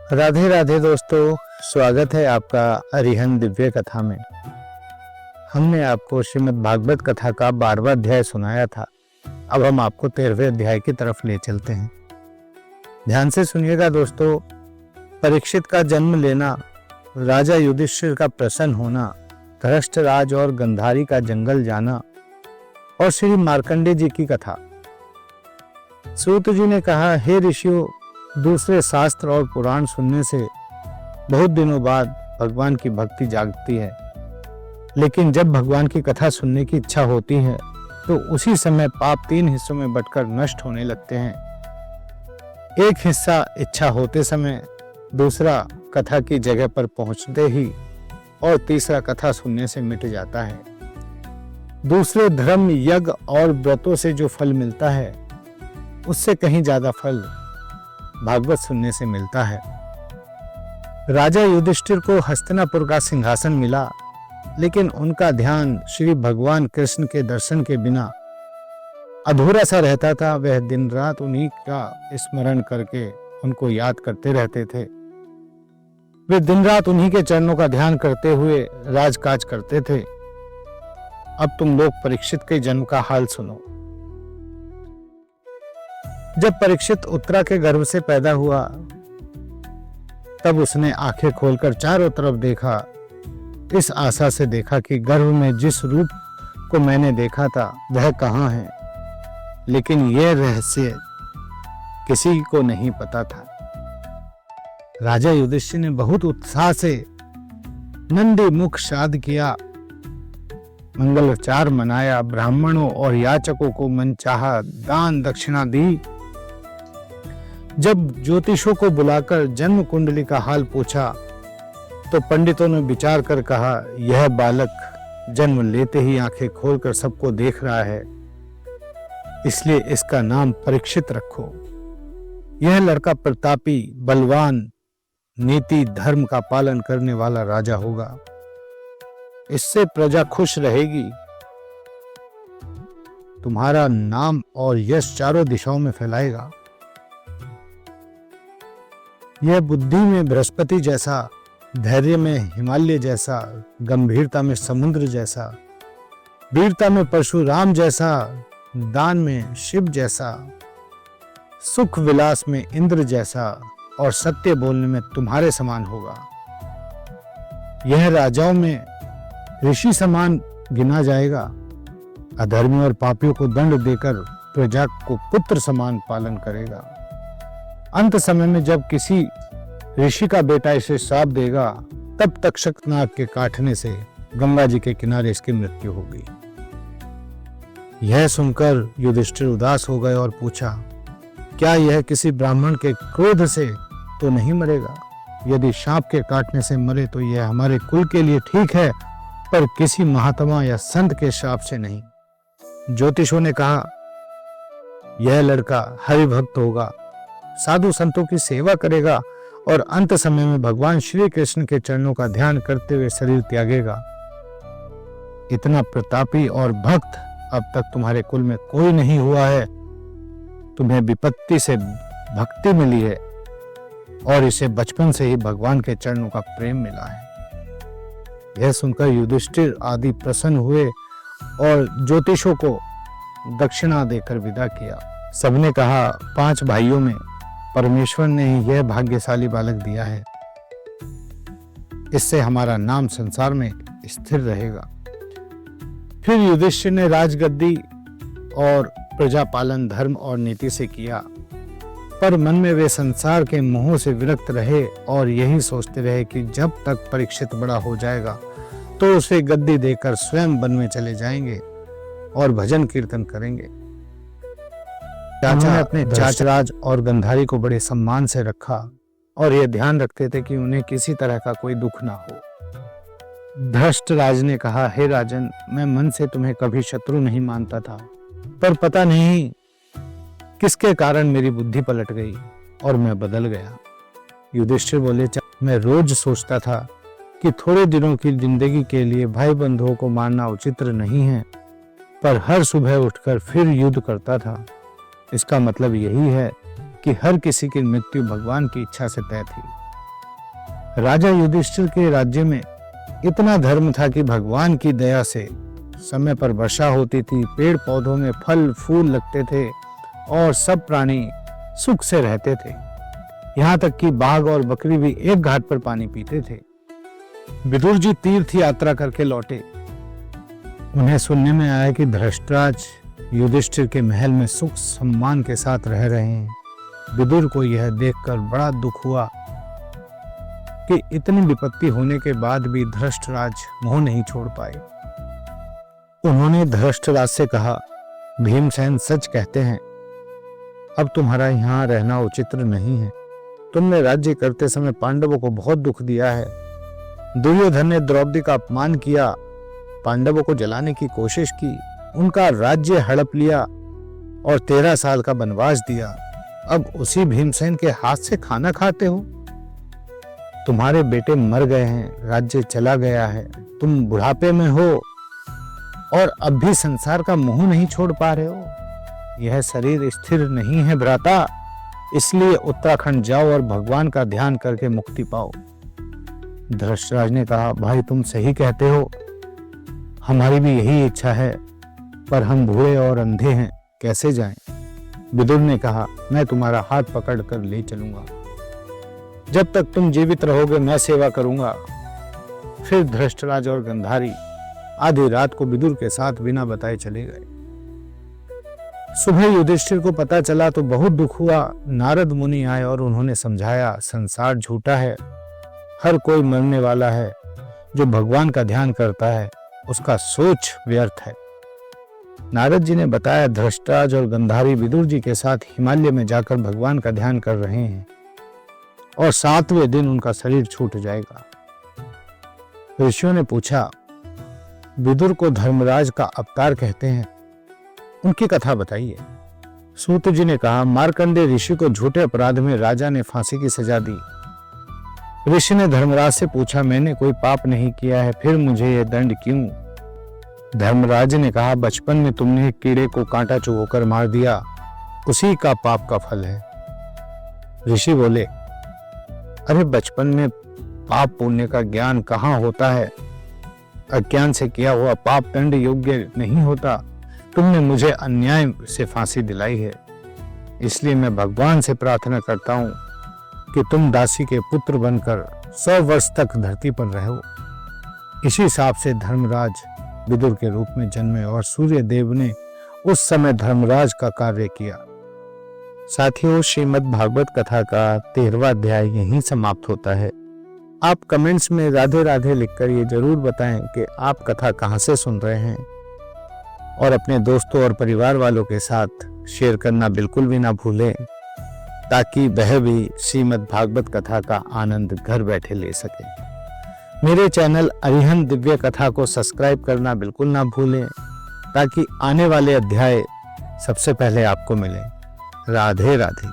राधे राधे दोस्तों, स्वागत है आपका अरिहंत दिव्य कथा में। हमने आपको श्रीमद् भागवत कथा का 12वां अध्याय सुनाया था। अब हम आपको 13वें अध्याय की तरफ ले चलते हैं। ध्यान से सुनिएगा दोस्तों। परीक्षित का जन्म लेना, राजा युधिष्ठिर का प्रसन्न होना, धृष्टराज और गंधारी का जंगल जाना और श्री मार्कंडेय जी की कथा। सूत जी ने कहा, हे ऋषियों, दूसरे शास्त्र और पुराण सुनने से बहुत दिनों बाद भगवान की भक्ति जागती है, लेकिन जब भगवान की कथा सुनने की इच्छा होती है तो उसी समय पाप 3 हिस्सों में बंटकर नष्ट होने लगते हैं। एक हिस्सा इच्छा होते समय, दूसरा कथा की जगह पर पहुंचते ही और तीसरा कथा सुनने से मिट जाता है। दूसरे धर्म, यज्ञ और व्रतों से जो फल मिलता है उससे कहीं ज्यादा फल भागवत सुनने से मिलता है। राजा युधिष्ठिर को हस्तिनापुर का सिंहासन मिला, लेकिन उनका ध्यान श्री भगवान कृष्ण के दर्शन के बिना अधूरा सा रहता था। वह दिन रात उन्हीं का स्मरण करके उनको याद करते रहते थे। वे दिन रात उन्हीं के चरणों का ध्यान करते हुए राजकाज करते थे। अब तुम लोग परीक्षित के जन्म का हाल सुनो। जब परीक्षित उत्तरा के गर्भ से पैदा हुआ, तब उसने आंखें खोलकर चारों तरफ देखा। इस आशा से देखा कि गर्भ में जिस रूप को मैंने देखा था वह कहाँ है, लेकिन यह रहस्य किसी को नहीं पता था। राजा युधिष्ठिर ने बहुत उत्साह से नंदी मुख श्राद्ध किया, मंगलाचार मनाया, ब्राह्मणों और याचकों को मनचाहा दान दक्षिणा दी। जब ज्योतिषों को बुलाकर जन्म कुंडली का हाल पूछा तो पंडितों ने विचार कर कहा, यह बालक जन्म लेते ही आंखें खोलकर सबको देख रहा है, इसलिए इसका नाम परीक्षित रखो। यह लड़का प्रतापी, बलवान, नीति धर्म का पालन करने वाला राजा होगा। इससे प्रजा खुश रहेगी। तुम्हारा नाम और यश चारों दिशाओं में फैलाएगा। यह बुद्धि में बृहस्पति जैसा, धैर्य में हिमालय जैसा, गंभीरता में समुद्र जैसा, वीरता में परशुराम जैसा, दान में शिव जैसा, सुख विलास में इंद्र जैसा और सत्य बोलने में तुम्हारे समान होगा। यह राजाओं में ऋषि समान गिना जाएगा। अधर्मी और पापियों को दंड देकर प्रजा को पुत्र समान पालन करेगा। अंत समय में जब किसी ऋषि का बेटा इसे श्राप देगा, तब तक्षक नाग के काटने से गंगा जी के किनारे इसकी मृत्यु होगी। यह सुनकर युधिष्ठिर उदास हो गए और पूछा, क्या यह किसी ब्राह्मण के क्रोध से तो नहीं मरेगा? यदि सांप के काटने से मरे तो यह हमारे कुल के लिए ठीक है, पर किसी महात्मा या संत के श्राप से नहीं। ज्योतिषों ने कहा, यह लड़का हरिभक्त होगा, साधु संतों की सेवा करेगा और अंत समय में भगवान श्री कृष्ण के चरणों का ध्यान करते हुए शरीर त्यागेगा। इतना प्रतापी और भक्त अब तक तुम्हारे कुल में कोई नहीं हुआ है। तुम्हें विपत्ति से भक्ति मिली है और इसे बचपन से ही भगवान के चरणों का प्रेम मिला है। यह सुनकर युधिष्ठिर आदि प्रसन्न हुए और ज्योतिषों को दक्षिणा देकर विदा किया। सबने कहा, 5 भाइयों में परमेश्वर ने ही यह भाग्यशाली बालक दिया है। इससे हमारा नाम संसार में स्थिर रहेगा। फिर युधिष्ठिर ने राजगद्दी और प्रजा पालन धर्म और नीति से किया, पर मन में वे संसार के मोह से विरक्त रहे और यही सोचते रहे कि जब तक परीक्षित बड़ा हो जाएगा तो उसे गद्दी देकर स्वयं वन में चले जाएंगे और भजन कीर्तन करेंगे। चाचा ने अपने चाचराज और गंधारी को बड़े सम्मान से रखा और यह ध्यान रखते थे कि उन्हें किसी तरह का कोई दुख ना हो। धृष्टराज ने कहा, हे राजन, मैं मन से तुम्हें कभी शत्रु नहीं मानता था, पर पता नहीं किसके कारण मेरी बुद्धि पलट गई और मैं बदल गया। युधिष्ठिर बोले, मैं रोज सोचता था कि थोड़े दिनों की जिंदगी के लिए भाई बंधुओं को मारना उचित नहीं है, पर हर सुबह उठकर फिर युद्ध करता था। इसका मतलब यही है कि हर किसी की मृत्यु भगवान की इच्छा से तय थी। राजा युधिष्ठिर के राज्य में इतना धर्म था कि भगवान की दया से समय पर वर्षा होती थी, पेड़ पौधों में फल फूल लगते थे और सब प्राणी सुख से रहते थे। यहाँ तक कि बाघ और बकरी भी एक घाट पर पानी पीते थे। विदुर जी तीर्थ यात्रा करके लौटे। उन्हें सुनने में आया कि धृतराज युधिष्ठिर के महल में सुख सम्मान के साथ रह रहे हैं। विदुर को यह देखकर बड़ा दुख हुआ कि इतनी विपत्ति होने के बाद भी धृतराज मोह नहीं छोड़ पाए। उन्होंने धृतराज से कहा, भीमसेन सच कहते हैं, अब तुम्हारा यहाँ रहना उचित नहीं है। तुमने राज्य करते समय पांडवों को बहुत दुख दिया है। दुर्योधन ने द्रौपदी का अपमान किया, पांडवों को जलाने की कोशिश की, उनका राज्य हड़प लिया और 13 साल का वनवास दिया। अब उसी भीमसेन के हाथ से खाना खाते हो। तुम्हारे बेटे मर गए हैं, राज्य चला गया है, तुम बुढ़ापे में हो और अब भी संसार का मोह नहीं छोड़ पा रहे हो। यह शरीर स्थिर नहीं है भ्राता, इसलिए उत्तराखंड जाओ और भगवान का ध्यान करके मुक्ति पाओ। धृतराज ने कहा, भाई तुम सही कहते हो, हमारी भी यही इच्छा है, पर हम बूढ़े और अंधे हैं, कैसे जाएं? विदुर ने कहा, मैं तुम्हारा हाथ पकड़ कर ले चलूंगा। जब तक तुम जीवित रहोगे मैं सेवा करूंगा। फिर धृतराज और गंधारी आधी रात को विदुर के साथ बिना बताए चले गए। सुबह युधिष्ठिर को पता चला तो बहुत दुख हुआ। नारद मुनि आए और उन्होंने समझाया, संसार झूठा है, हर कोई मरने वाला है, जो भगवान का ध्यान करता है उसका सोच व्यर्थ है। नारद जी ने बताया, धृतराज और गंधारी विदुर जी के साथ हिमालय में जाकर भगवान का ध्यान कर रहे हैं और 7वें दिन उनका शरीर छूट जाएगा। ऋषियों ने पूछा, विदुर को धर्मराज का अवतार कहते हैं, उनकी कथा बताइए। सूत जी ने कहा, मार्कंडेय ऋषि को झूठे अपराध में राजा ने फांसी की सजा दी। ऋषि ने धर्मराज से पूछा, मैंने कोई पाप नहीं किया है, फिर मुझे यह दंड क्यों? धर्मराज ने कहा, बचपन में तुमने एक कीड़े को कांटा चुभोकर मार दिया, उसी का पाप का फल है। ऋषि बोले, अरे बचपन में पाप पुण्य का ज्ञान कहाँ होता है? अज्ञान से किया हुआ पाप दंड योग्य नहीं होता। तुमने मुझे अन्याय से फांसी दिलाई है, इसलिए मैं भगवान से प्रार्थना करता हूँ कि तुम दासी के पुत्र बनकर 100 वर्ष तक धरती पर रहो। इसी हिसाब से धर्मराज विदुर के रूप में जन्मे और सूर्य देव ने उस समय धर्मराज का कार्य किया। साथियों, श्रीमद् भागवत कथा का 13वां अध्याय यहीं समाप्त होता है। आप कमेंट्स में राधे राधे लिखकर ये जरूर बताएं कि आप कथा कहाँ से सुन रहे हैं और अपने दोस्तों और परिवार वालों के साथ शेयर करना बिल्कुल भी ना भूलें, ताकि वह भी श्रीमद् भागवत कथा का आनंद घर बैठे ले सके। मेरे चैनल अरिहंत दिव्य कथा को सब्सक्राइब करना बिल्कुल ना भूलें, ताकि आने वाले अध्याय सबसे पहले आपको मिले। राधे राधे।